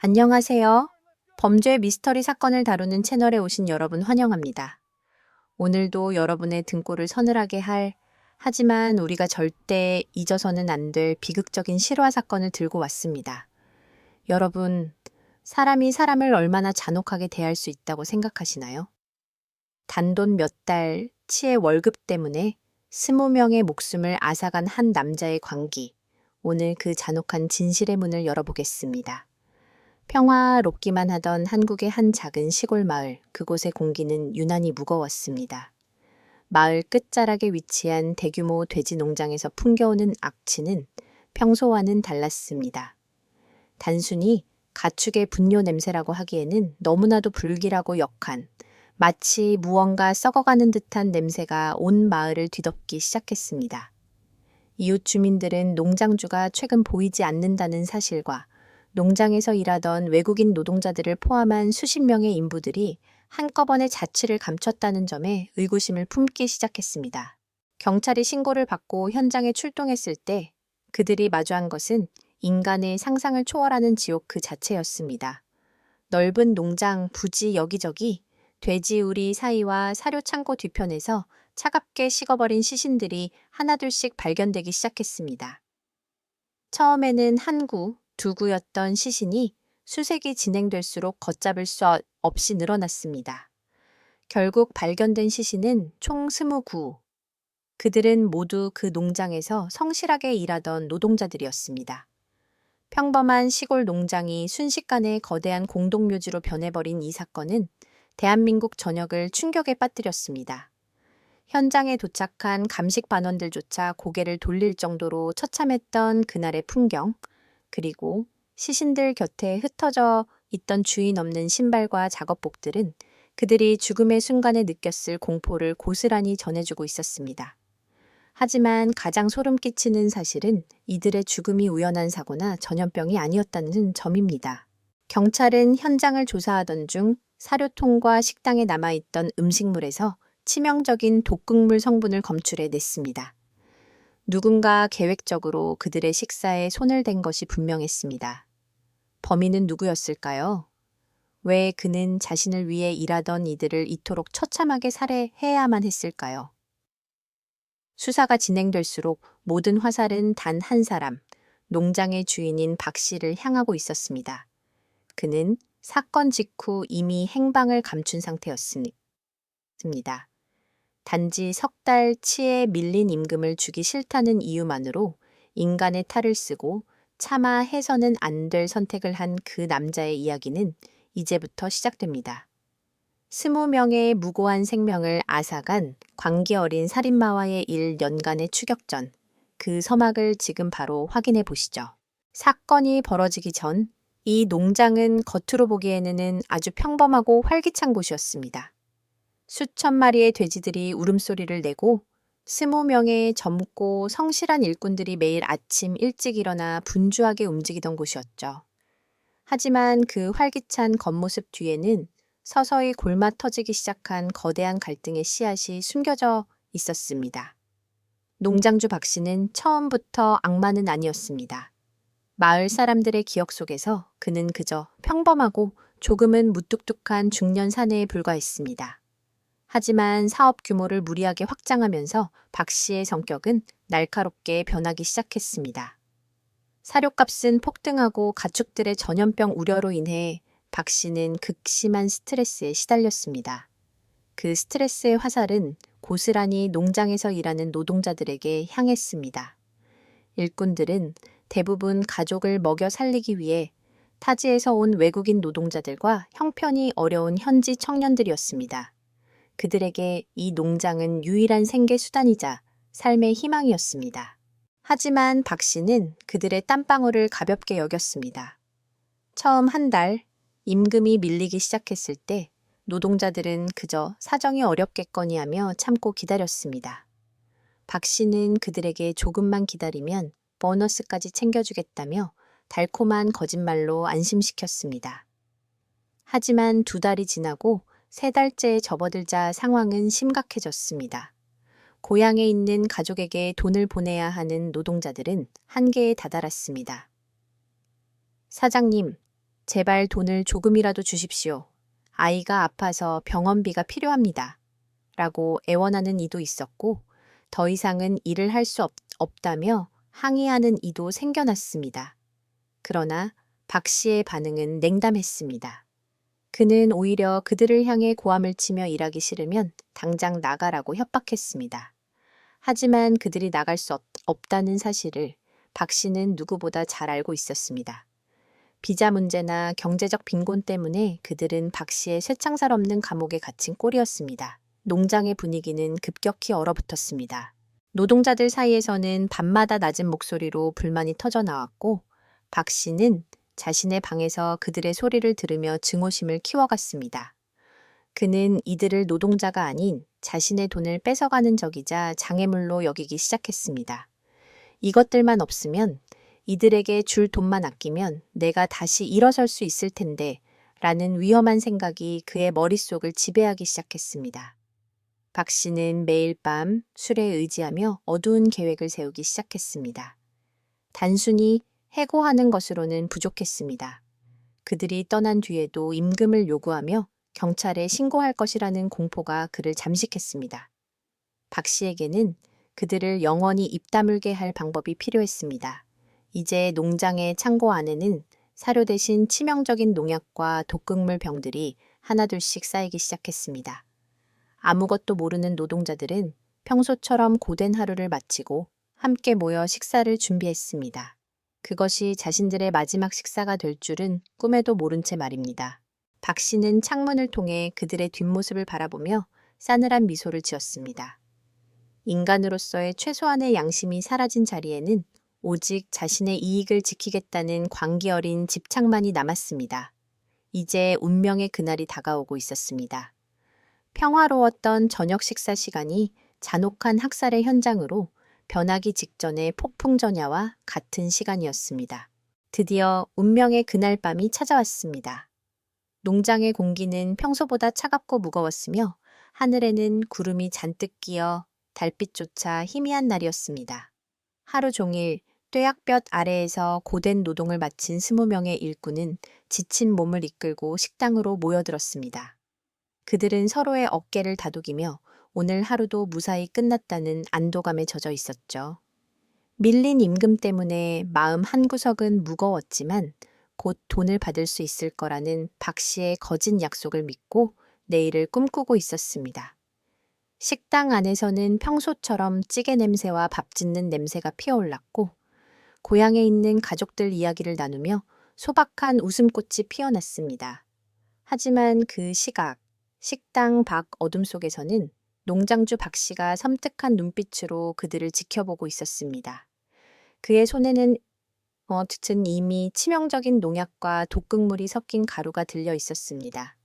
안녕하세요. 범죄 미스터리 사건을 다루는 채널에 오신 여러분 환영합니다. 오늘도 여러분의 등골을 서늘하게 하지만 우리가 절대 잊어서는 안 될 비극적인 실화 사건을 들고 왔습니다. 여러분, 사람이 사람을 얼마나 잔혹하게 대할 수 있다고 생각하시나요? 단돈 몇 달 치의 월급 때문에 20명의 목숨을 앗아간 한 남자의 광기. 오늘 그 잔혹한 진실의 문을 열어보겠습니다. 평화롭기만 하던 한국의 한 작은 시골 마을, 그곳의 공기는 유난히 무거웠습니다. 마을 끝자락에 위치한 대규모 돼지 농장에서 풍겨오는 악취는 평소와는 달랐습니다. 단순히 가축의 분뇨 냄새라고 하기에는 너무나도 불길하고 역한, 마치 무언가 썩어가는 듯한 냄새가 온 마을을 뒤덮기 시작했습니다. 이웃 주민들은 농장주가 최근 보이지 않는다는 사실과 농장에서 일하던 외국인 노동자들을 포함한 수십 명의 인부들이 한꺼번에 자취를 감췄다는 점에 의구심을 품기 시작했습니다. 경찰이 신고를 받고 현장에 출동했을 때 그들이 마주한 것은 인간의 상상을 초월하는 지옥 그 자체였습니다. 넓은 농장 부지 여기저기 돼지우리 사이와 사료 창고 뒤편에서 차갑게 식어버린 시신들이 하나둘씩 발견되기 시작했습니다. 처음에는 한 구, 두 구였던 시신이 수색이 진행될수록 걷잡을 수 없이 늘어났습니다. 결국 발견된 시신은 총 20구. 그들은 모두 그 농장에서 성실하게 일하던 노동자들이었습니다. 평범한 시골 농장이 순식간에 거대한 공동묘지로 변해버린 이 사건은 대한민국 전역을 충격에 빠뜨렸습니다. 현장에 도착한 감식 반원들조차 고개를 돌릴 정도로 처참했던 그날의 풍경, 그리고 시신들 곁에 흩어져 있던 주인 없는 신발과 작업복들은 그들이 죽음의 순간에 느꼈을 공포를 고스란히 전해주고 있었습니다. 하지만 가장 소름 끼치는 사실은 이들의 죽음이 우연한 사고나 전염병이 아니었다는 점입니다. 경찰은 현장을 조사하던 중 사료통과 식당에 남아있던 음식물에서 치명적인 독극물 성분을 검출해냈습니다. 누군가 계획적으로 그들의 식사에 손을 댄 것이 분명했습니다. 범인은 누구였을까요? 왜 그는 자신을 위해 일하던 이들을 이토록 처참하게 살해해야만 했을까요? 수사가 진행될수록 모든 화살은 단 한 사람, 농장의 주인인 박 씨를 향하고 있었습니다. 그는 사건 직후 이미 행방을 감춘 상태였습니다. 단지 석 달 치에 밀린 임금을 주기 싫다는 이유만으로 인간의 탈을 쓰고 차마 해서는 안 될 선택을 한 그 남자의 이야기는 이제부터 시작됩니다. 20명의 무고한 생명을 앗아간 광기 어린 살인마와의 1년간의 추격전, 그 서막을 지금 바로 확인해 보시죠. 사건이 벌어지기 전 이 농장은 겉으로 보기에는 아주 평범하고 활기찬 곳이었습니다. 수천 마리의 돼지들이 울음소리를 내고 20명의 젊고 성실한 일꾼들이 매일 아침 일찍 일어나 분주하게 움직이던 곳이었죠. 하지만 그 활기찬 겉모습 뒤에는 서서히 골마 터지기 시작한 거대한 갈등의 씨앗이 숨겨져 있었습니다. 농장주 박 씨는 처음부터 악마는 아니었습니다. 마을 사람들의 기억 속에서 그는 그저 평범하고 조금은 무뚝뚝한 중년 사내에 불과했습니다. 하지만 사업 규모를 무리하게 확장하면서 박 씨의 성격은 날카롭게 변하기 시작했습니다. 사료값은 폭등하고 가축들의 전염병 우려로 인해 박 씨는 극심한 스트레스에 시달렸습니다. 그 스트레스의 화살은 고스란히 농장에서 일하는 노동자들에게 향했습니다. 일꾼들은 대부분 가족을 먹여 살리기 위해 타지에서 온 외국인 노동자들과 형편이 어려운 현지 청년들이었습니다. 그들에게 이 농장은 유일한 생계 수단이자 삶의 희망이었습니다. 하지만 박 씨는 그들의 땀방울을 가볍게 여겼습니다. 처음 한 달, 임금이 밀리기 시작했을 때 노동자들은 그저 사정이 어렵겠거니 하며 참고 기다렸습니다. 박 씨는 그들에게 조금만 기다리면 보너스까지 챙겨주겠다며 달콤한 거짓말로 안심시켰습니다. 하지만 2달이 지나고 3달째에 접어들자 상황은 심각해졌습니다. 고향에 있는 가족에게 돈을 보내야 하는 노동자들은 한계에 다다랐습니다. 사장님, 제발 돈을 조금이라도 주십시오. 아이가 아파서 병원비가 필요합니다. 라고 애원하는 이도 있었고, 더 이상은 일을 할 수 없다며 항의하는 이도 생겨났습니다. 그러나 박 씨의 반응은 냉담했습니다. 그는 오히려 그들을 향해 고함을 치며 일하기 싫으면 당장 나가라고 협박했습니다. 하지만 그들이 나갈 수 없다는 사실을 박 씨는 누구보다 잘 알고 있었습니다. 비자 문제나 경제적 빈곤 때문에 그들은 박 씨의 쇠창살 없는 감옥에 갇힌 꼴이었습니다. 농장의 분위기는 급격히 얼어붙었습니다. 노동자들 사이에서는 밤마다 낮은 목소리로 불만이 터져 나왔고, 박 씨는 자신의 방에서 그들의 소리를 들으며 증오심을 키워갔습니다. 그는 이들을 노동자가 아닌 자신의 돈을 뺏어가는 적이자 장애물로 여기기 시작했습니다. 이것들만 없으면, 이들에게 줄 돈만 아끼면 내가 다시 일어설 수 있을 텐데 라는 위험한 생각이 그의 머릿속을 지배하기 시작했습니다. 박 씨는 매일 밤 술에 의지하며 어두운 계획을 세우기 시작했습니다. 단순히 해고하는 것으로는 부족했습니다. 그들이 떠난 뒤에도 임금을 요구하며 경찰에 신고할 것이라는 공포가 그를 잠식했습니다. 박 씨에게는 그들을 영원히 입 다물게 할 방법이 필요했습니다. 이제 농장의 창고 안에는 사료 대신 치명적인 농약과 독극물 병들이 하나둘씩 쌓이기 시작했습니다. 아무것도 모르는 노동자들은 평소처럼 고된 하루를 마치고 함께 모여 식사를 준비했습니다. 그것이 자신들의 마지막 식사가 될 줄은 꿈에도 모른 채 말입니다. 박 씨는 창문을 통해 그들의 뒷모습을 바라보며 싸늘한 미소를 지었습니다. 인간으로서의 최소한의 양심이 사라진 자리에는 오직 자신의 이익을 지키겠다는 광기 어린 집착만이 남았습니다. 이제 운명의 그날이 다가오고 있었습니다. 평화로웠던 저녁 식사 시간이 잔혹한 학살의 현장으로 변하기 직전의 폭풍 전야와 같은 시간이었습니다. 드디어 운명의 그날 밤이 찾아왔습니다. 농장의 공기는 평소보다 차갑고 무거웠으며 하늘에는 구름이 잔뜩 끼어 달빛조차 희미한 날이었습니다. 하루 종일 뙤약볕 아래에서 고된 노동을 마친 20명의 일꾼은 지친 몸을 이끌고 식당으로 모여들었습니다. 그들은 서로의 어깨를 다독이며 오늘 하루도 무사히 끝났다는 안도감에 젖어 있었죠. 밀린 임금 때문에 마음 한구석은 무거웠지만 곧 돈을 받을 수 있을 거라는 박 씨의 거짓 약속을 믿고 내일을 꿈꾸고 있었습니다. 식당 안에서는 평소처럼 찌개 냄새와 밥 짓는 냄새가 피어올랐고, 고향에 있는 가족들 이야기를 나누며 소박한 웃음꽃이 피어났습니다. 하지만 그 시각, 식당 밖 어둠 속에서는 농장주 박 씨가 섬뜩한 눈빛으로 그들을 지켜보고 있었습니다. 그의 손에는 든 이미 치명적인 농약과 독극물이 섞인 가루가 들려 있었습니다.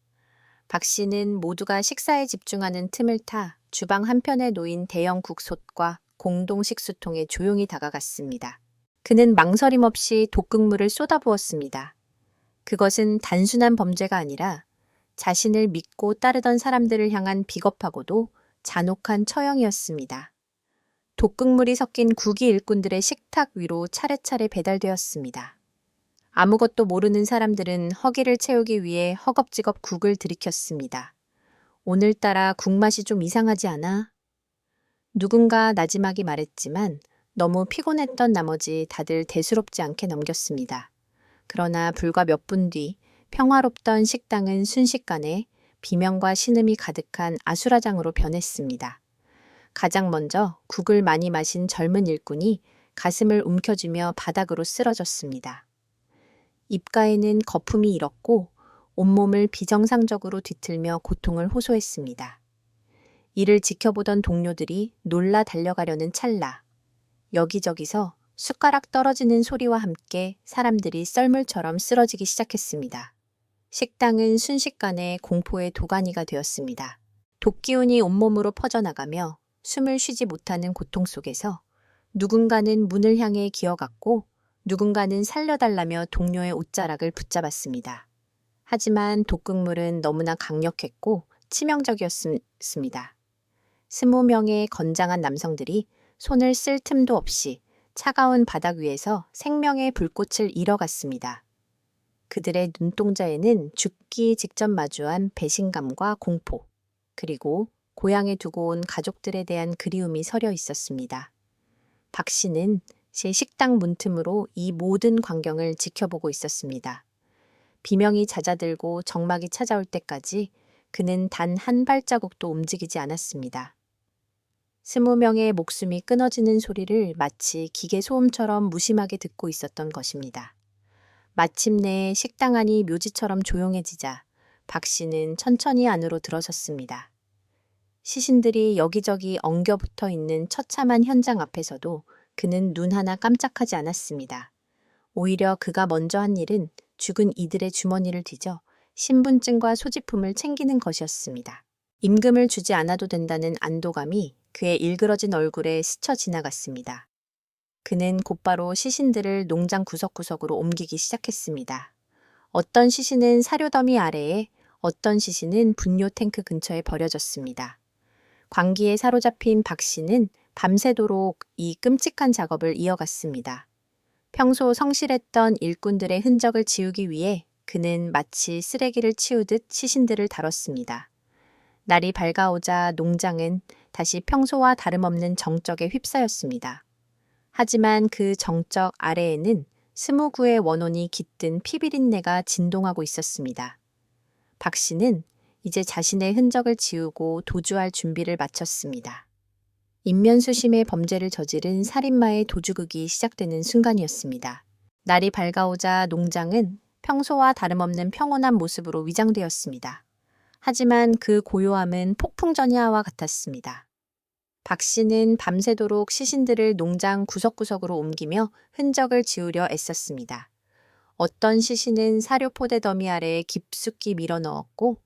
박 씨는 모두가 식사에 집중하는 틈을 타 주방 한편에 놓인 대형 국솥과 공동 식수통에 조용히 다가갔습니다. 그는 망설임 없이 독극물을 쏟아부었습니다. 그것은 단순한 범죄가 아니라 자신을 믿고 따르던 사람들을 향한 비겁하고도 잔혹한 처형이었습니다. 독극물이 섞인 구기 일꾼들의 식탁 위로 차례차례 배달되었습니다. 아무것도 모르는 사람들은 허기를 채우기 위해 허겁지겁 국을 들이켰습니다. 오늘따라 국맛이 좀 이상하지 않아? 누군가 나지막이 말했지만 너무 피곤했던 나머지 다들 대수롭지 않게 넘겼습니다. 그러나 불과 몇 분 뒤 평화롭던 식당은 순식간에 비명과 신음이 가득한 아수라장으로 변했습니다. 가장 먼저 국을 많이 마신 젊은 일꾼이 가슴을 움켜쥐며 바닥으로 쓰러졌습니다. 입가에는 거품이 일었고 온몸을 비정상적으로 뒤틀며 고통을 호소했습니다. 이를 지켜보던 동료들이 놀라 달려가려는 찰나, 여기저기서 숟가락 떨어지는 소리와 함께 사람들이 썰물처럼 쓰러지기 시작했습니다. 식당은 순식간에 공포의 도가니가 되었습니다. 독기운이 온몸으로 퍼져나가며 숨을 쉬지 못하는 고통 속에서 누군가는 문을 향해 기어갔고 누군가는 살려달라며 동료의 옷자락을 붙잡았습니다. 하지만 독극물은 너무나 강력했고 치명적이었습니다. 20명의 건장한 남성들이 손을 쓸 틈도 없이 차가운 바닥 위에서 생명의 불꽃을 잃어갔습니다. 그들의 눈동자에는 죽기 직전 마주한 배신감과 공포, 그리고 고향에 두고 온 가족들에 대한 그리움이 서려 있었습니다. 박 씨는 제 식당 문틈으로 이 모든 광경을 지켜보고 있었습니다. 비명이 잦아들고 적막이 찾아올 때까지 그는 단 한 발자국도 움직이지 않았습니다. 20명의 목숨이 끊어지는 소리를 마치 기계 소음처럼 무심하게 듣고 있었던 것입니다. 마침내 식당 안이 묘지처럼 조용해지자 박 씨는 천천히 안으로 들어섰습니다. 시신들이 여기저기 엉겨붙어 있는 처참한 현장 앞에서도 그는 눈 하나 깜짝하지 않았습니다. 오히려 그가 먼저 한 일은 죽은 이들의 주머니를 뒤져 신분증과 소지품을 챙기는 것이었습니다. 임금을 주지 않아도 된다는 안도감이 그의 일그러진 얼굴에 스쳐 지나갔습니다. 그는 곧바로 시신들을 농장 구석구석으로 옮기기 시작했습니다. 어떤 시신은 사료더미 아래에, 어떤 시신은 분뇨 탱크 근처에 버려졌습니다. 광기에 사로잡힌 박 씨는 밤새도록 이 끔찍한 작업을 이어갔습니다. 평소 성실했던 일꾼들의 흔적을 지우기 위해 그는 마치 쓰레기를 치우듯 시신들을 다뤘습니다. 날이 밝아오자 농장은 다시 평소와 다름없는 정적에 휩싸였습니다. 하지만 그 정적 아래에는 20구의 원혼이 깃든 피비린내가 진동하고 있었습니다. 박 씨는 이제 자신의 흔적을 지우고 도주할 준비를 마쳤습니다. 인면수심의 범죄를 저지른 살인마의 도주극이 시작되는 순간이었습니다. 날이 밝아오자 농장은 평소와 다름없는 평온한 모습으로 위장되었습니다. 하지만 그 고요함은 폭풍전야와 같았습니다. 박 씨는 밤새도록 시신들을 농장 구석구석으로 옮기며 흔적을 지우려 애썼습니다. 어떤 시신은 사료 포대 더미 아래에 깊숙이 밀어넣었고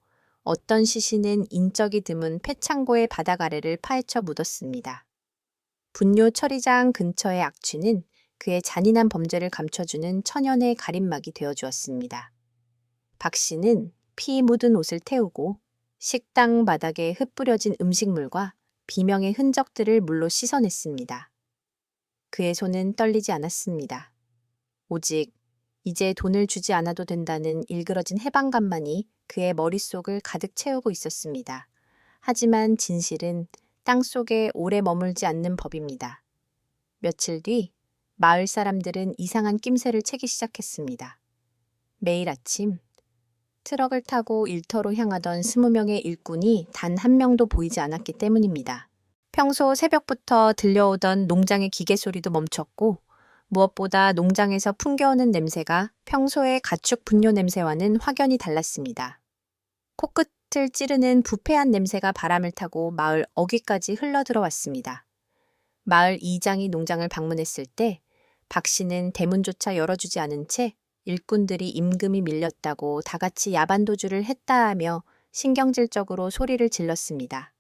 어떤 시신은 인적이 드문 폐창고의 바닥 아래를 파헤쳐 묻었습니다. 분뇨 처리장 근처의 악취는 그의 잔인한 범죄를 감춰주는 천연의 가림막이 되어주었습니다. 박 씨는 피 묻은 옷을 태우고 식당 바닥에 흩뿌려진 음식물과 비명의 흔적들을 물로 씻어냈습니다. 그의 손은 떨리지 않았습니다. 오직 이제 돈을 주지 않아도 된다는 일그러진 해방감만이 그의 머릿속을 가득 채우고 있었습니다. 하지만 진실은 땅속에 오래 머물지 않는 법입니다. 며칠 뒤 마을 사람들은 이상한 낌새를 채기 시작했습니다. 매일 아침 트럭을 타고 일터로 향하던 20명의 일꾼이 단 한 명도 보이지 않았기 때문입니다. 평소 새벽부터 들려오던 농장의 기계 소리도 멈췄고 무엇보다 농장에서 풍겨오는 냄새가 평소의 가축 분뇨 냄새와는 확연히 달랐습니다. 코끝을 찌르는 부패한 냄새가 바람을 타고 마을 어귀까지 흘러들어왔습니다. 마을 이장이 농장을 방문했을 때 박 씨는 대문조차 열어주지 않은 채 일꾼들이 임금이 밀렸다고 다 같이 야반도주를 했다 하며 신경질적으로 소리를 질렀습니다.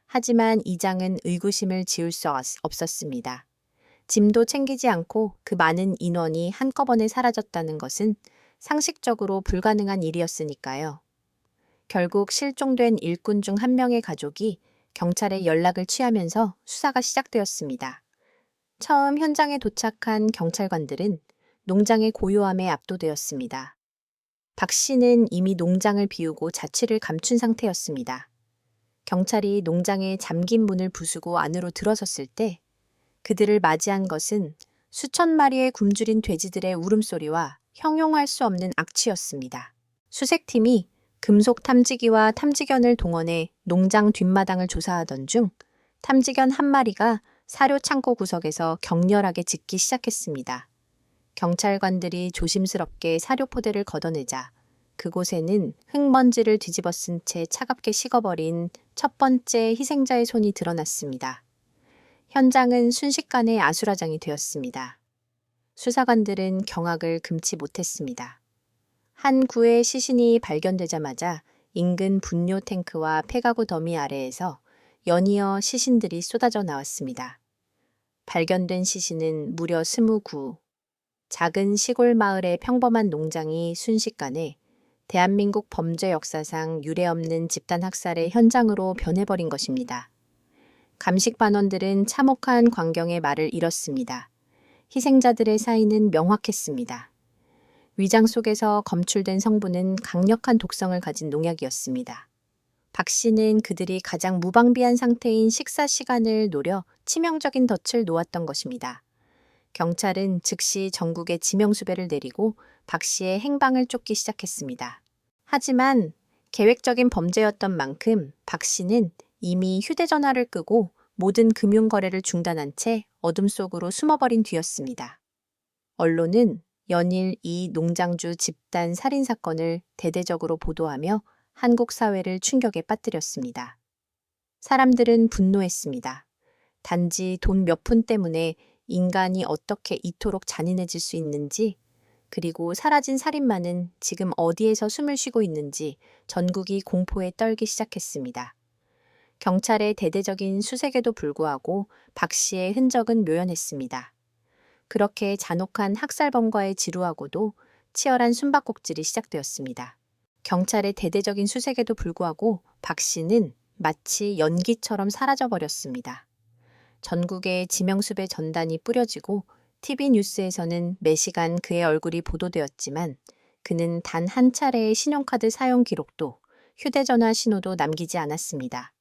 하지만 이장은 의구심을 지울 수 없었습니다. 짐도 챙기지 않고 그 많은 인원이 한꺼번에 사라졌다는 것은 상식적으로 불가능한 일이었으니까요. 결국 실종된 일꾼 중 한 명의 가족이 경찰에 연락을 취하면서 수사가 시작되었습니다. 처음 현장에 도착한 경찰관들은 농장의 고요함에 압도되었습니다. 박 씨는 이미 농장을 비우고 자취를 감춘 상태였습니다. 경찰이 농장의 잠긴 문을 부수고 안으로 들어섰을 때 그들을 맞이한 것은 수천 마리의 굶주린 돼지들의 울음소리와 형용할 수 없는 악취였습니다. 수색팀이 금속 탐지기와 탐지견을 동원해 농장 뒷마당을 조사하던 중 탐지견 한 마리가 사료 창고 구석에서 격렬하게 짖기 시작했습니다. 경찰관들이 조심스럽게 사료 포대를 걷어내자 그곳에는 흙먼지를 뒤집어 쓴 채 차갑게 식어버린 첫 번째 희생자의 손이 드러났습니다. 현장은 순식간에 아수라장이 되었습니다. 수사관들은 경악을 금치 못했습니다. 한 구의 시신이 발견되자마자 인근 분뇨 탱크와 폐가구 더미 아래에서 연이어 시신들이 쏟아져 나왔습니다. 발견된 시신은 무려 20구. 작은 시골 마을의 평범한 농장이 순식간에 대한민국 범죄 역사상 유례없는 집단 학살의 현장으로 변해버린 것입니다. 감식 반원들은 참혹한 광경에 말을 잃었습니다. 희생자들의 사인은 명확했습니다. 위장 속에서 검출된 성분은 강력한 독성을 가진 농약이었습니다. 박 씨는 그들이 가장 무방비한 상태인 식사 시간을 노려 치명적인 덫을 놓았던 것입니다. 경찰은 즉시 전국에 지명수배를 내리고 박 씨의 행방을 쫓기 시작했습니다. 하지만 계획적인 범죄였던 만큼 박 씨는 이미 휴대전화를 끄고 모든 금융거래를 중단한 채 어둠 속으로 숨어버린 뒤였습니다. 언론은 연일 이 농장주 집단 살인 사건을 대대적으로 보도하며 한국 사회를 충격에 빠뜨렸습니다. 사람들은 분노했습니다. 단지 돈 몇 푼 때문에 인간이 어떻게 이토록 잔인해질 수 있는지, 그리고 사라진 살인마는 지금 어디에서 숨을 쉬고 있는지 전국이 공포에 떨기 시작했습니다. 경찰의 대대적인 수색에도 불구하고 박 씨의 흔적은 묘연했습니다. 그렇게 잔혹한 학살범과의 지루하고도 치열한 숨바꼭질이 시작되었습니다. 경찰의 대대적인 수색에도 불구하고 박 씨는 마치 연기처럼 사라져버렸습니다. 전국에 지명수배 전단이 뿌려지고 TV 뉴스에서는 매시간 그의 얼굴이 보도되었지만 그는 단 한 차례의 신용카드 사용 기록도 휴대전화 신호도 남기지 않았습니다.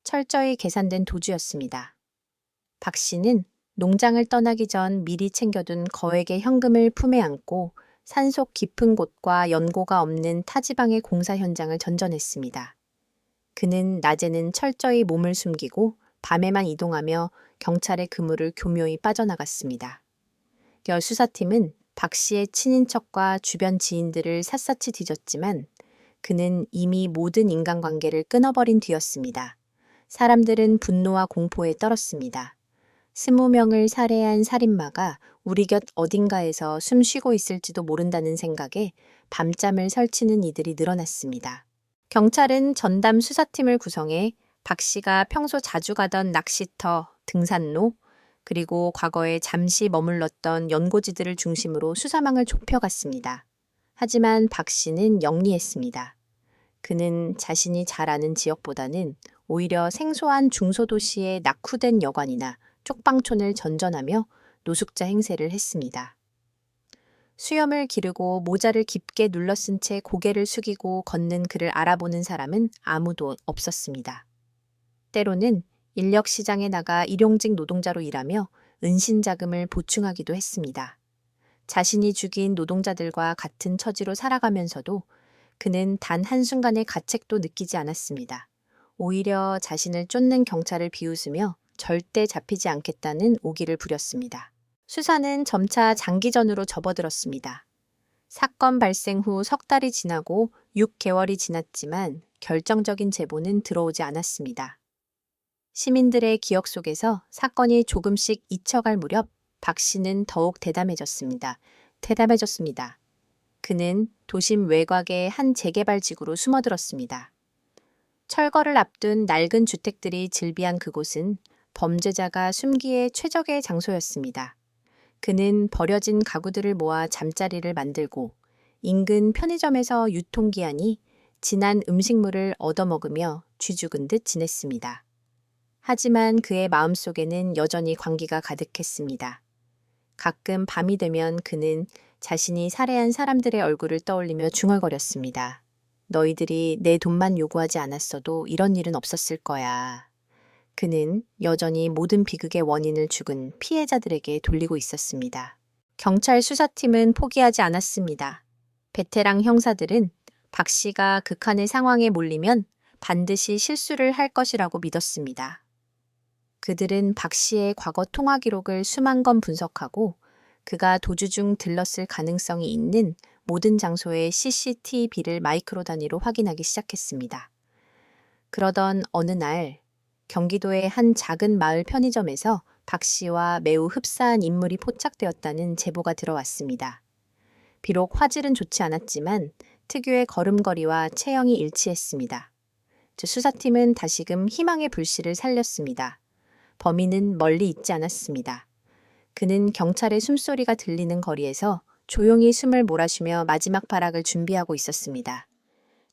철저히 계산된 도주였습니다. 박 씨는 농장을 떠나기 전 미리 챙겨둔 거액의 현금을 품에 안고 산속 깊은 곳과 연고가 없는 타지방의 공사 현장을 전전했습니다. 그는 낮에는 철저히 몸을 숨기고 밤에만 이동하며 경찰의 그물을 교묘히 빠져나갔습니다. 수사팀은 박 씨의 친인척과 주변 지인들을 샅샅이 뒤졌지만 그는 이미 모든 인간관계를 끊어버린 뒤였습니다. 사람들은 분노와 공포에 떨었습니다. 20명을 살해한 살인마가 우리 곁 어딘가에서 숨 쉬고 있을지도 모른다는 생각에 밤잠을 설치는 이들이 늘어났습니다. 경찰은 전담 수사팀을 구성해 박 씨가 평소 자주 가던 낚시터, 등산로, 그리고 과거에 잠시 머물렀던 연고지들을 중심으로 수사망을 좁혀갔습니다. 하지만 박 씨는 영리했습니다. 그는 자신이 잘 아는 지역보다는 오히려 생소한 중소도시의 낙후된 여관이나 쪽방촌을 전전하며 노숙자 행세를 했습니다. 수염을 기르고 모자를 깊게 눌러쓴 채 고개를 숙이고 걷는 그를 알아보는 사람은 아무도 없었습니다. 때로는 인력시장에 나가 일용직 노동자로 일하며 은신자금을 보충하기도 했습니다. 자신이 죽인 노동자들과 같은 처지로 살아가면서도 그는 단 한순간의 가책도 느끼지 않았습니다. 오히려 자신을 쫓는 경찰을 비웃으며 절대 잡히지 않겠다는 오기를 부렸습니다. 수사는 점차 장기전으로 접어들었습니다. 사건 발생 후 석 달이 지나고 6개월이 지났지만 결정적인 제보는 들어오지 않았습니다. 시민들의 기억 속에서 사건이 조금씩 잊혀갈 무렵 박 씨는 더욱 대담해졌습니다. 그는 도심 외곽의 한 재개발 지구로 숨어들었습니다. 철거를 앞둔 낡은 주택들이 즐비한 그곳은 범죄자가 숨기에 최적의 장소였습니다. 그는 버려진 가구들을 모아 잠자리를 만들고 인근 편의점에서 유통기한이 지난 음식물을 얻어먹으며 쥐죽은 듯 지냈습니다. 하지만 그의 마음속에는 여전히 광기가 가득했습니다. 가끔 밤이 되면 그는 자신이 살해한 사람들의 얼굴을 떠올리며 중얼거렸습니다. 너희들이 내 돈만 요구하지 않았어도 이런 일은 없었을 거야. 그는 여전히 모든 비극의 원인을 죽은 피해자들에게 돌리고 있었습니다. 경찰 수사팀은 포기하지 않았습니다. 베테랑 형사들은 박 씨가 극한의 상황에 몰리면 반드시 실수를 할 것이라고 믿었습니다. 그들은 박 씨의 과거 통화 기록을 수만 건 분석하고 그가 도주 중 들렀을 가능성이 있는 모든 장소의 CCTV를 마이크로 단위로 확인하기 시작했습니다. 그러던 어느 날 경기도의 한 작은 마을 편의점에서 박 씨와 매우 흡사한 인물이 포착되었다는 제보가 들어왔습니다. 비록 화질은 좋지 않았지만 특유의 걸음걸이와 체형이 일치했습니다. 수사팀은 다시금 희망의 불씨를 살렸습니다. 범인은 멀리 있지 않았습니다. 그는 경찰의 숨소리가 들리는 거리에서 조용히 숨을 몰아쉬며 마지막 발악을 준비하고 있었습니다.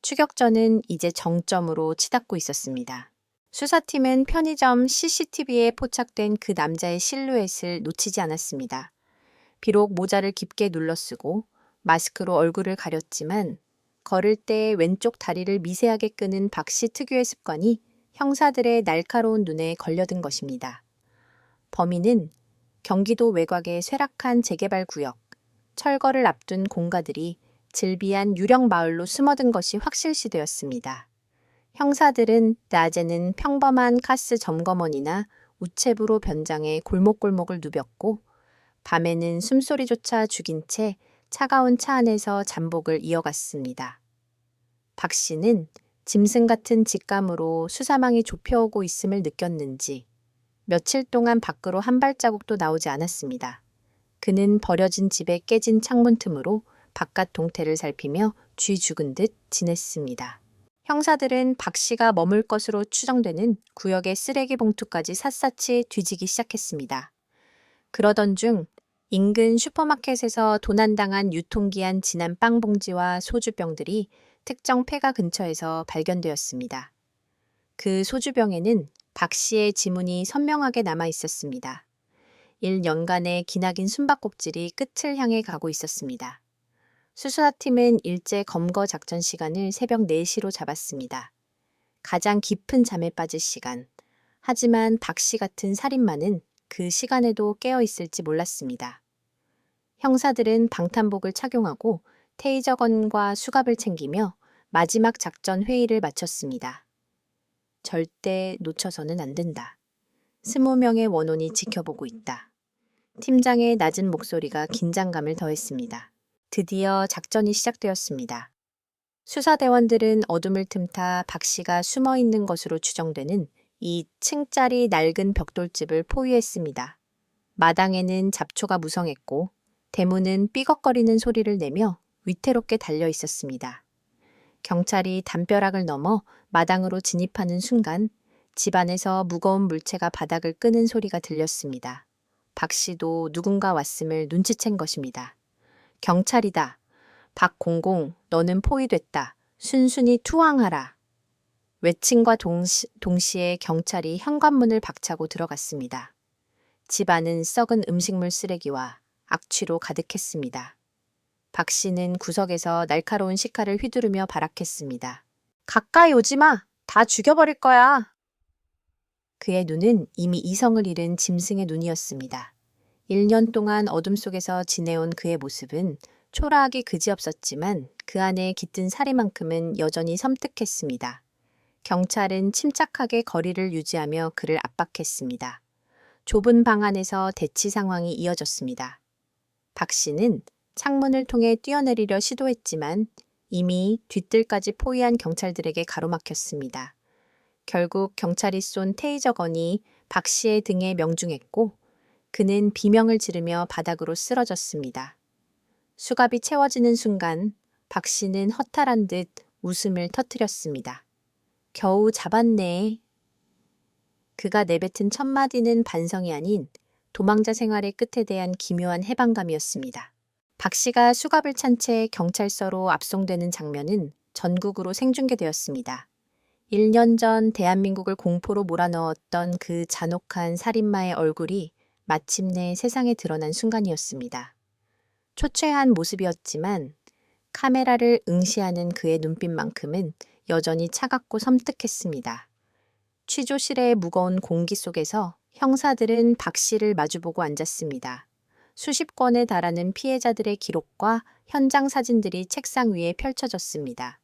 추격전은 이제 정점으로 치닫고 있었습니다. 수사팀은 편의점 CCTV에 포착된 그 남자의 실루엣을 놓치지 않았습니다. 비록 모자를 깊게 눌러쓰고 마스크로 얼굴을 가렸지만 걸을 때 왼쪽 다리를 미세하게 끄는 박 씨 특유의 습관이 형사들의 날카로운 눈에 걸려든 것입니다. 범인은 경기도 외곽의 쇠락한 재개발 구역, 철거를 앞둔 공가들이 즐비한 유령 마을로 숨어든 것이 확실시되었습니다. 형사들은 낮에는 평범한 가스 점검원이나 우체부로 변장해 골목골목을 누볐고 밤에는 숨소리조차 죽인 채 차가운 차 안에서 잠복을 이어갔습니다. 박 씨는 짐승 같은 직감으로 수사망이 좁혀오고 있음을 느꼈는지 며칠 동안 밖으로 한 발자국도 나오지 않았습니다. 그는 버려진 집의 깨진 창문 틈으로 바깥 동태를 살피며 쥐 죽은 듯 지냈습니다. 형사들은 박 씨가 머물 것으로 추정되는 구역의 쓰레기 봉투까지 샅샅이 뒤지기 시작했습니다. 그러던 중 인근 슈퍼마켓에서 도난당한 유통기한 지난 빵 봉지와 소주병들이 특정 폐가 근처에서 발견되었습니다. 그 소주병에는 박 씨의 지문이 선명하게 남아 있었습니다. 1년간의 기나긴 숨바꼭질이 끝을 향해 가고 있었습니다. 수사팀은 일제 검거 작전 시간을 새벽 4시로 잡았습니다. 가장 깊은 잠에 빠질 시간. 하지만 박 씨 같은 살인마는 그 시간에도 깨어 있을지 몰랐습니다. 형사들은 방탄복을 착용하고 테이저건과 수갑을 챙기며 마지막 작전 회의를 마쳤습니다. 절대 놓쳐서는 안 된다. 20명의 원혼이 지켜보고 있다. 팀장의 낮은 목소리가 긴장감을 더했습니다. 드디어 작전이 시작되었습니다. 수사대원들은 어둠을 틈타 박 씨가 숨어 있는 것으로 추정되는 2층짜리 낡은 벽돌집을 포위했습니다. 마당에는 잡초가 무성했고 대문은 삐걱거리는 소리를 내며 위태롭게 달려 있었습니다. 경찰이 담벼락을 넘어 마당으로 진입하는 순간 집안에서 무거운 물체가 바닥을 끄는 소리가 들렸습니다. 박 씨도 누군가 왔음을 눈치챈 것입니다. 경찰이다. 박공공, 너는 포위됐다. 순순히 투항하라. 외침과 동시에 경찰이 현관문을 박차고 들어갔습니다. 집안은 썩은 음식물 쓰레기와 악취로 가득했습니다. 박 씨는 구석에서 날카로운 식칼을 휘두르며 발악했습니다. 가까이 오지 마! 다 죽여버릴 거야! 그의 눈은 이미 이성을 잃은 짐승의 눈이었습니다. 1년 동안 어둠 속에서 지내온 그의 모습은 초라하기 그지없었지만 그 안에 깃든 살이만큼은 여전히 섬뜩했습니다. 경찰은 침착하게 거리를 유지하며 그를 압박했습니다. 좁은 방 안에서 대치 상황이 이어졌습니다. 박 씨는 창문을 통해 뛰어내리려 시도했지만 이미 뒤뜰까지 포위한 경찰들에게 가로막혔습니다. 결국 경찰이 쏜 테이저건이 박 씨의 등에 명중했고 그는 비명을 지르며 바닥으로 쓰러졌습니다. 수갑이 채워지는 순간 박 씨는 허탈한 듯 웃음을 터뜨렸습니다. 겨우 잡았네. 그가 내뱉은 첫 마디는 반성이 아닌 도망자 생활의 끝에 대한 기묘한 해방감이었습니다. 박 씨가 수갑을 찬 채 경찰서로 압송되는 장면은 전국으로 생중계되었습니다. 1년 전 대한민국을 공포로 몰아넣었던 그 잔혹한 살인마의 얼굴이 마침내 세상에 드러난 순간이었습니다. 초췌한 모습이었지만 카메라를 응시하는 그의 눈빛만큼은 여전히 차갑고 섬뜩했습니다. 취조실의 무거운 공기 속에서 형사들은 박 씨를 마주보고 앉았습니다. 수십 건에 달하는 피해자들의 기록과 현장 사진들이 책상 위에 펼쳐졌습니다.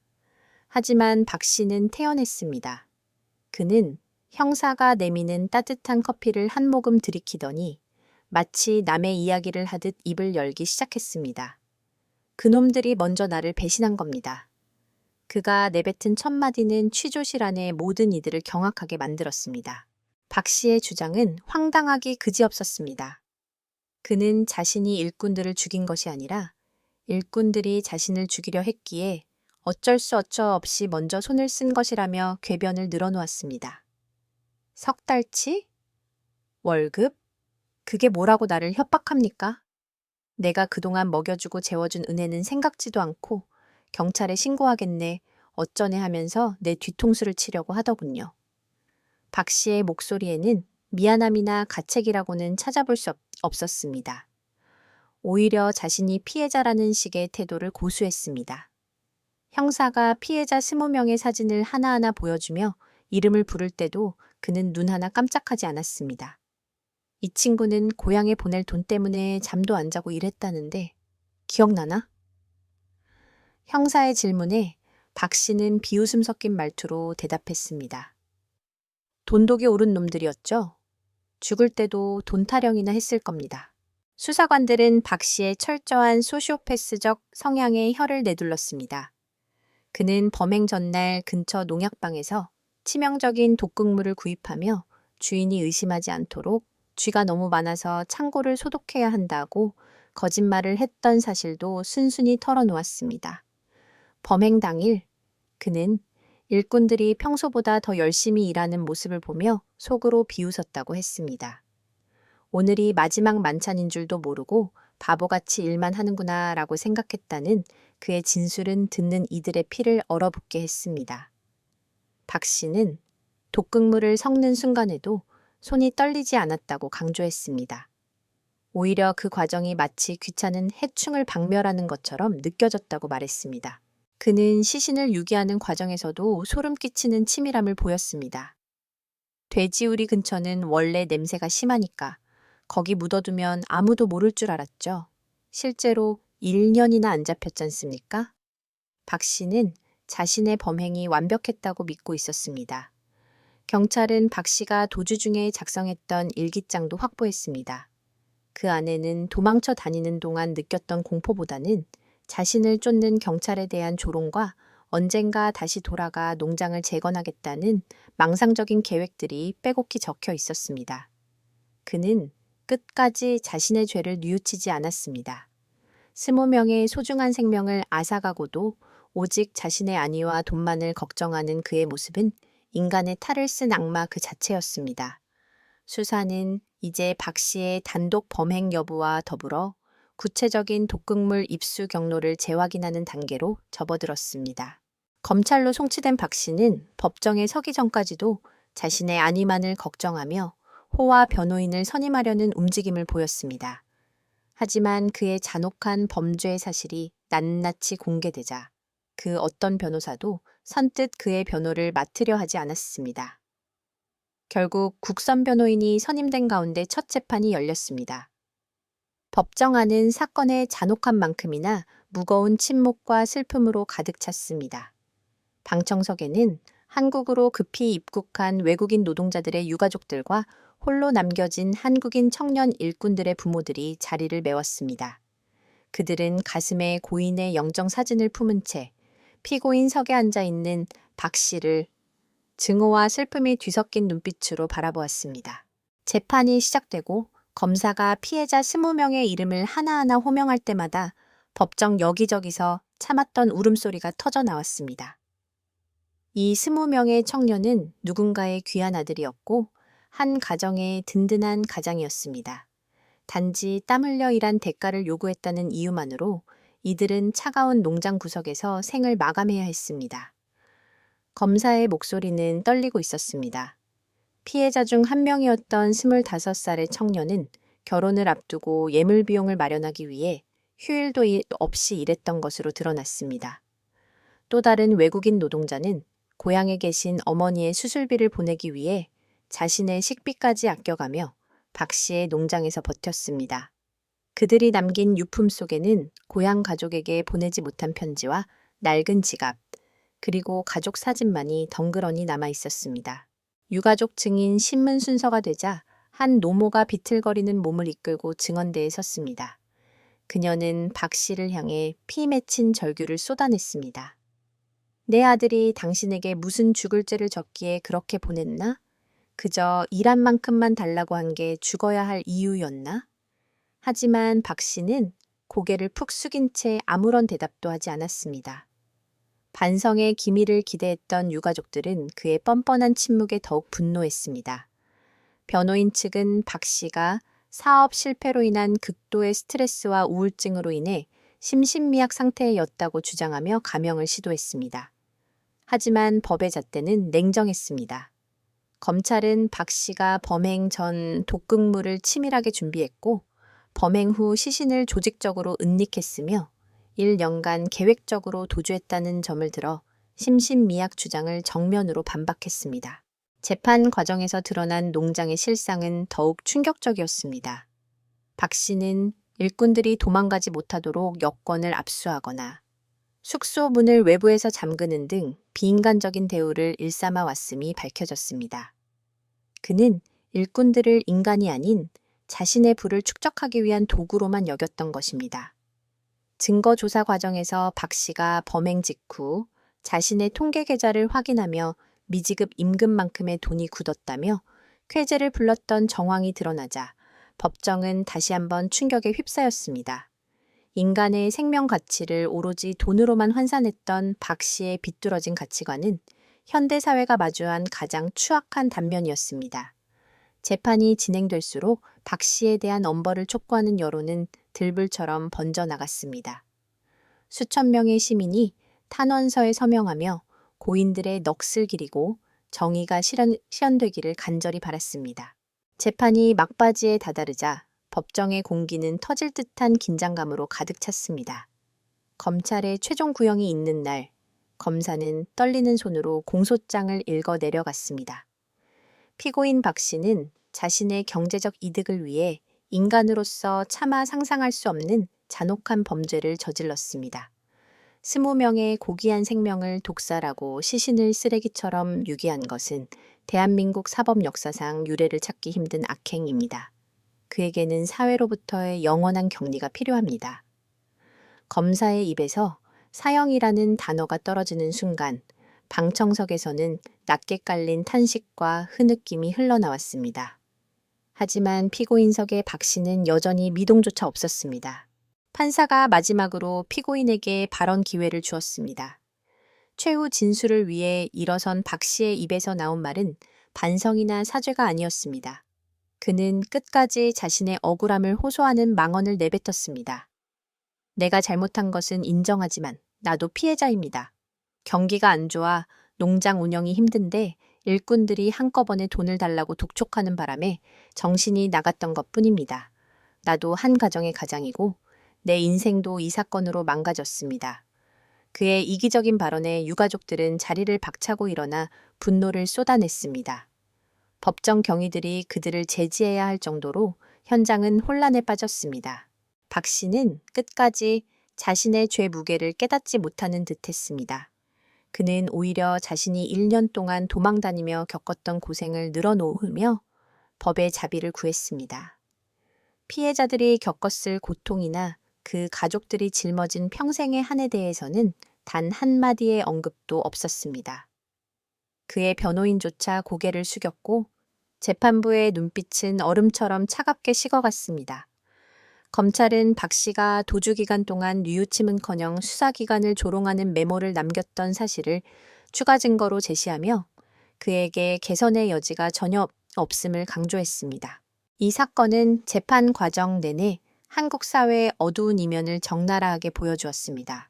하지만 박 씨는 태연했습니다. 그는 형사가 내미는 따뜻한 커피를 한 모금 들이키더니 마치 남의 이야기를 하듯 입을 열기 시작했습니다. 그놈들이 먼저 나를 배신한 겁니다. 그가 내뱉은 첫 마디는 취조실 안의 모든 이들을 경악하게 만들었습니다. 박 씨의 주장은 황당하기 그지없었습니다. 그는 자신이 일꾼들을 죽인 것이 아니라 일꾼들이 자신을 죽이려 했기에 어쩔 수 없이 먼저 손을 쓴 것이라며 궤변을 늘어놓았습니다. 석 달치? 월급? 그게 뭐라고 나를 협박합니까? 내가 그동안 먹여주고 재워준 은혜는 생각지도 않고 경찰에 신고하겠네, 어쩌네 하면서 내 뒤통수를 치려고 하더군요. 박 씨의 목소리에는 미안함이나 가책이라고는 찾아볼 수 없었습니다. 오히려 자신이 피해자라는 식의 태도를 고수했습니다. 형사가 피해자 20명의 사진을 하나하나 보여주며 이름을 부를 때도 그는 눈 하나 깜짝하지 않았습니다. 이 친구는 고향에 보낼 돈 때문에 잠도 안 자고 일했다는데 기억나나? 형사의 질문에 박 씨는 비웃음 섞인 말투로 대답했습니다. 돈독이 오른 놈들이었죠? 죽을 때도 돈 타령이나 했을 겁니다. 수사관들은 박 씨의 철저한 소시오패스적 성향에 혀를 내둘렀습니다. 그는 범행 전날 근처 농약방에서 치명적인 독극물을 구입하며 주인이 의심하지 않도록 쥐가 너무 많아서 창고를 소독해야 한다고 거짓말을 했던 사실도 순순히 털어놓았습니다. 범행 당일 그는 일꾼들이 평소보다 더 열심히 일하는 모습을 보며 속으로 비웃었다고 했습니다. 오늘이 마지막 만찬인 줄도 모르고 바보같이 일만 하는구나 라고 생각했다는 그의 진술은 듣는 이들의 피를 얼어붙게 했습니다. 박 씨는 독극물을 섞는 순간에도 손이 떨리지 않았다고 강조했습니다. 오히려 그 과정이 마치 귀찮은 해충을 박멸하는 것처럼 느껴졌다고 말했습니다. 그는 시신을 유기하는 과정에서도 소름 끼치는 치밀함을 보였습니다. 돼지우리 근처는 원래 냄새가 심하니까 거기 묻어두면 아무도 모를 줄 알았죠. 실제로 1년이나 안 잡혔지 않습니까? 박 씨는 자신의 범행이 완벽했다고 믿고 있었습니다. 경찰은 박 씨가 도주 중에 작성했던 일기장도 확보했습니다. 그 안에는 도망쳐 다니는 동안 느꼈던 공포보다는 자신을 쫓는 경찰에 대한 조롱과 언젠가 다시 돌아가 농장을 재건하겠다는 망상적인 계획들이 빼곡히 적혀 있었습니다. 그는 끝까지 자신의 죄를 뉘우치지 않았습니다. 20명의 소중한 생명을 앗아가고도 오직 자신의 안위와 돈만을 걱정하는 그의 모습은 인간의 탈을 쓴 악마 그 자체였습니다. 수사는 이제 박 씨의 단독 범행 여부와 더불어 구체적인 독극물 입수 경로를 재확인하는 단계로 접어들었습니다. 검찰로 송치된 박 씨는 법정에 서기 전까지도 자신의 안위만을 걱정하며 호와 변호인을 선임하려는 움직임을 보였습니다. 하지만 그의 잔혹한 범죄 사실이 낱낱이 공개되자 그 어떤 변호사도 선뜻 그의 변호를 맡으려 하지 않았습니다. 결국 국선 변호인이 선임된 가운데 첫 재판이 열렸습니다. 법정 안은 사건의 잔혹한 만큼이나 무거운 침묵과 슬픔으로 가득 찼습니다. 방청석에는 한국으로 급히 입국한 외국인 노동자들의 유가족들과 홀로 남겨진 한국인 청년 일꾼들의 부모들이 자리를 메웠습니다. 그들은 가슴에 고인의 영정 사진을 품은 채 피고인석에 앉아 있는 박 씨를 증오와 슬픔이 뒤섞인 눈빛으로 바라보았습니다. 재판이 시작되고 검사가 피해자 20명의 이름을 하나하나 호명할 때마다 법정 여기저기서 참았던 울음소리가 터져 나왔습니다. 이 20명의 청년은 누군가의 귀한 아들이었고 한 가정의 든든한 가장이었습니다. 단지 땀 흘려 일한 대가를 요구했다는 이유만으로 이들은 차가운 농장 구석에서 생을 마감해야 했습니다. 검사의 목소리는 떨리고 있었습니다. 피해자 중 한 명이었던 25살의 청년은 결혼을 앞두고 예물 비용을 마련하기 위해 휴일도 없이 일했던 것으로 드러났습니다. 또 다른 외국인 노동자는 고향에 계신 어머니의 수술비를 보내기 위해 자신의 식비까지 아껴가며 박 씨의 농장에서 버텼습니다. 그들이 남긴 유품 속에는 고향 가족에게 보내지 못한 편지와 낡은 지갑, 그리고 가족 사진만이 덩그러니 남아 있었습니다. 유가족 증인 신문 순서가 되자 한 노모가 비틀거리는 몸을 이끌고 증언대에 섰습니다. 그녀는 박 씨를 향해 피 맺힌 절규를 쏟아냈습니다. 내 아들이 당신에게 무슨 죽을 죄를 졌기에 그렇게 보냈나? 그저 일한 만큼만 달라고 한 게 죽어야 할 이유였나? 하지만 박 씨는 고개를 푹 숙인 채 아무런 대답도 하지 않았습니다. 반성의 기미를 기대했던 유가족들은 그의 뻔뻔한 침묵에 더욱 분노했습니다. 변호인 측은 박 씨가 사업 실패로 인한 극도의 스트레스와 우울증으로 인해 심신미약 상태였다고 주장하며 감형을 시도했습니다. 하지만 법의 잣대는 냉정했습니다. 검찰은 박 씨가 범행 전 독극물을 치밀하게 준비했고 범행 후 시신을 조직적으로 은닉했으며 1년간 계획적으로 도주했다는 점을 들어 심신미약 주장을 정면으로 반박했습니다. 재판 과정에서 드러난 농장의 실상은 더욱 충격적이었습니다. 박 씨는 일꾼들이 도망가지 못하도록 여권을 압수하거나 숙소 문을 외부에서 잠그는 등 비인간적인 대우를 일삼아 왔음이 밝혀졌습니다. 그는 일꾼들을 인간이 아닌 자신의 부를 축적하기 위한 도구로만 여겼던 것입니다. 증거 조사 과정에서 박 씨가 범행 직후 자신의 통계 계좌를 확인하며 미지급 임금만큼의 돈이 굳었다며 쾌재를 불렀던 정황이 드러나자 법정은 다시 한번 충격에 휩싸였습니다. 인간의 생명 가치를 오로지 돈으로만 환산했던 박 씨의 비뚤어진 가치관은 현대 사회가 마주한 가장 추악한 단면이었습니다. 재판이 진행될수록 박 씨에 대한 엄벌을 촉구하는 여론은 들불처럼 번져나갔습니다. 수천 명의 시민이 탄원서에 서명하며 고인들의 넋을 기리고 정의가 실현되기를 간절히 바랐습니다. 재판이 막바지에 다다르자 법정의 공기는 터질 듯한 긴장감으로 가득 찼습니다. 검찰의 최종 구형이 있는 날, 검사는 떨리는 손으로 공소장을 읽어 내려갔습니다. 피고인 박 씨는 자신의 경제적 이득을 위해 인간으로서 차마 상상할 수 없는 잔혹한 범죄를 저질렀습니다. 20명의 고귀한 생명을 독살하고 시신을 쓰레기처럼 유기한 것은 대한민국 사법 역사상 유례를 찾기 힘든 악행입니다. 그에게는 사회로부터의 영원한 격리가 필요합니다. 검사의 입에서 사형이라는 단어가 떨어지는 순간 방청석에서는 낮게 깔린 탄식과 흐느낌이 흘러나왔습니다. 하지만 피고인석의 박 씨는 여전히 미동조차 없었습니다. 판사가 마지막으로 피고인에게 발언 기회를 주었습니다. 최후 진술을 위해 일어선 박 씨의 입에서 나온 말은 반성이나 사죄가 아니었습니다. 그는 끝까지 자신의 억울함을 호소하는 망언을 내뱉었습니다. 내가 잘못한 것은 인정하지만 나도 피해자입니다. 경기가 안 좋아 농장 운영이 힘든데 일꾼들이 한꺼번에 돈을 달라고 독촉하는 바람에 정신이 나갔던 것뿐입니다. 나도 한 가정의 가장이고 내 인생도 이 사건으로 망가졌습니다. 그의 이기적인 발언에 유가족들은 자리를 박차고 일어나 분노를 쏟아냈습니다. 법정 경위들이 그들을 제지해야 할 정도로 현장은 혼란에 빠졌습니다. 박 씨는 끝까지 자신의 죄 무게를 깨닫지 못하는 듯했습니다. 그는 오히려 자신이 1년 동안 도망다니며 겪었던 고생을 늘어놓으며 법의 자비를 구했습니다. 피해자들이 겪었을 고통이나 그 가족들이 짊어진 평생의 한에 대해서는 단 한마디의 언급도 없었습니다. 그의 변호인조차 고개를 숙였고 재판부의 눈빛은 얼음처럼 차갑게 식어갔습니다. 검찰은 박 씨가 도주 기간 동안 뉘우침은커녕 수사기관을 조롱하는 메모를 남겼던 사실을 추가 증거로 제시하며 그에게 개선의 여지가 전혀 없음을 강조했습니다. 이 사건은 재판 과정 내내 한국 사회의 어두운 이면을 적나라하게 보여주었습니다.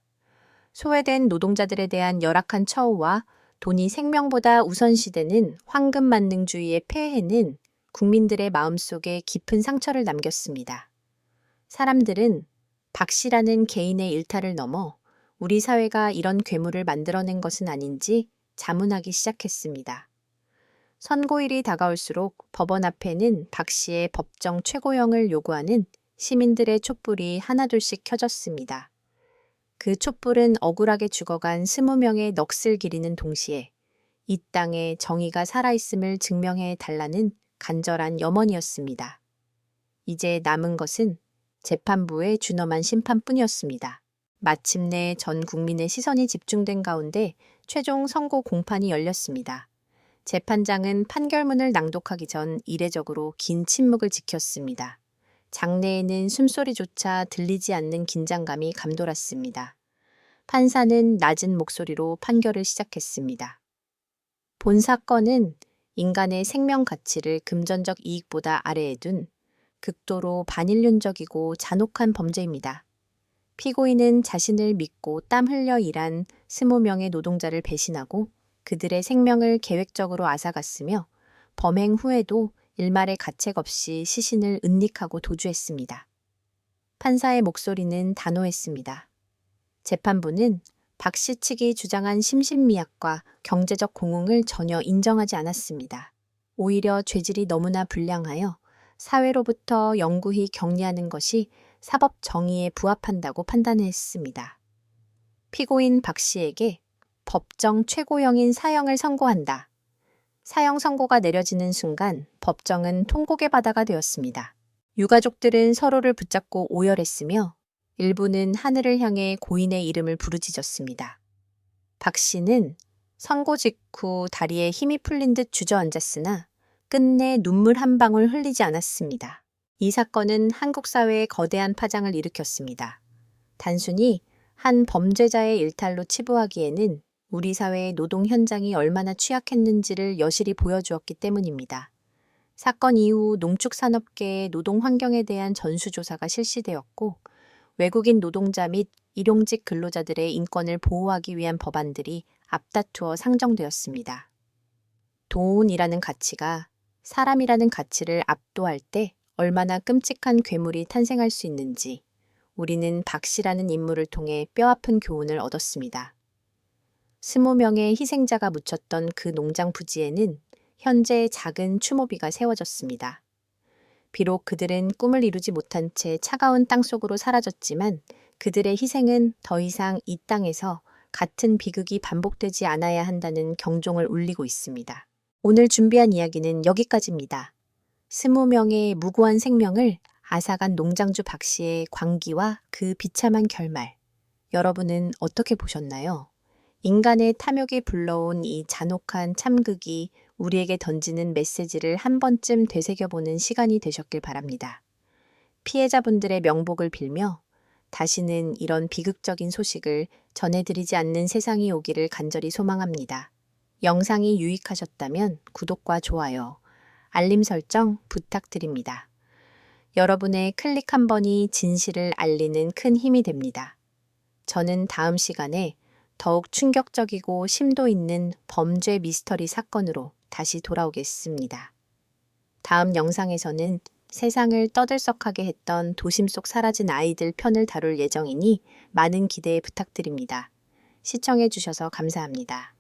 소외된 노동자들에 대한 열악한 처우와 돈이 생명보다 우선시되는 황금만능주의의 폐해는 국민들의 마음속에 깊은 상처를 남겼습니다. 사람들은 박 씨라는 개인의 일탈을 넘어 우리 사회가 이런 괴물을 만들어낸 것은 아닌지 자문하기 시작했습니다. 선고일이 다가올수록 법원 앞에는 박 씨의 법정 최고형을 요구하는 시민들의 촛불이 하나둘씩 켜졌습니다. 그 촛불은 억울하게 죽어간 20명의 넋을 기리는 동시에 이 땅에 정의가 살아있음을 증명해 달라는 간절한 염원이었습니다. 이제 남은 것은 재판부의 준엄한 심판뿐이었습니다. 마침내 전 국민의 시선이 집중된 가운데 최종 선고 공판이 열렸습니다. 재판장은 판결문을 낭독하기 전 이례적으로 긴 침묵을 지켰습니다. 장내에는 숨소리조차 들리지 않는 긴장감이 감돌았습니다. 판사는 낮은 목소리로 판결을 시작했습니다. 본 사건은 인간의 생명 가치를 금전적 이익보다 아래에 둔 극도로 반인륜적이고 잔혹한 범죄입니다. 피고인은 자신을 믿고 땀 흘려 일한 20명의 노동자를 배신하고 그들의 생명을 계획적으로 앗아갔으며 범행 후에도 일말의 가책 없이 시신을 은닉하고 도주했습니다. 판사의 목소리는 단호했습니다. 재판부는 박 씨 측이 주장한 심신미약과 경제적 공응을 전혀 인정하지 않았습니다. 오히려 죄질이 너무나 불량하여 사회로부터 영구히 격리하는 것이 사법 정의에 부합한다고 판단했습니다. 피고인 박 씨에게 법정 최고형인 사형을 선고한다. 사형 선고가 내려지는 순간 법정은 통곡의 바다가 되었습니다. 유가족들은 서로를 붙잡고 오열했으며 일부는 하늘을 향해 고인의 이름을 부르짖었습니다. 박 씨는 선고 직후 다리에 힘이 풀린 듯 주저앉았으나 끝내 눈물 한 방울 흘리지 않았습니다. 이 사건은 한국 사회에 거대한 파장을 일으켰습니다. 단순히 한 범죄자의 일탈로 치부하기에는 우리 사회의 노동 현장이 얼마나 취약했는지를 여실히 보여주었기 때문입니다. 사건 이후 농축산업계의 노동 환경에 대한 전수조사가 실시되었고 외국인 노동자 및 일용직 근로자들의 인권을 보호하기 위한 법안들이 앞다투어 상정되었습니다. 돈이라는 가치가 사람이라는 가치를 압도할 때 얼마나 끔찍한 괴물이 탄생할 수 있는지 우리는 박 씨라는 인물을 통해 뼈아픈 교훈을 얻었습니다. 20명의 희생자가 묻혔던 그 농장 부지에는 현재 작은 추모비가 세워졌습니다. 비록 그들은 꿈을 이루지 못한 채 차가운 땅 속으로 사라졌지만 그들의 희생은 더 이상 이 땅에서 같은 비극이 반복되지 않아야 한다는 경종을 울리고 있습니다. 오늘 준비한 이야기는 여기까지입니다. 20명의 무고한 생명을 앗아간 농장주 박 씨의 광기와 그 비참한 결말, 여러분은 어떻게 보셨나요? 인간의 탐욕이 불러온 이 잔혹한 참극이 우리에게 던지는 메시지를 한 번쯤 되새겨보는 시간이 되셨길 바랍니다. 피해자분들의 명복을 빌며 다시는 이런 비극적인 소식을 전해드리지 않는 세상이 오기를 간절히 소망합니다. 영상이 유익하셨다면 구독과 좋아요, 알림 설정 부탁드립니다. 여러분의 클릭 한 번이 진실을 알리는 큰 힘이 됩니다. 저는 다음 시간에 더욱 충격적이고 심도 있는 범죄 미스터리 사건으로 다시 돌아오겠습니다. 다음 영상에서는 세상을 떠들썩하게 했던 도심 속 사라진 아이들 편을 다룰 예정이니 많은 기대 부탁드립니다. 시청해 주셔서 감사합니다.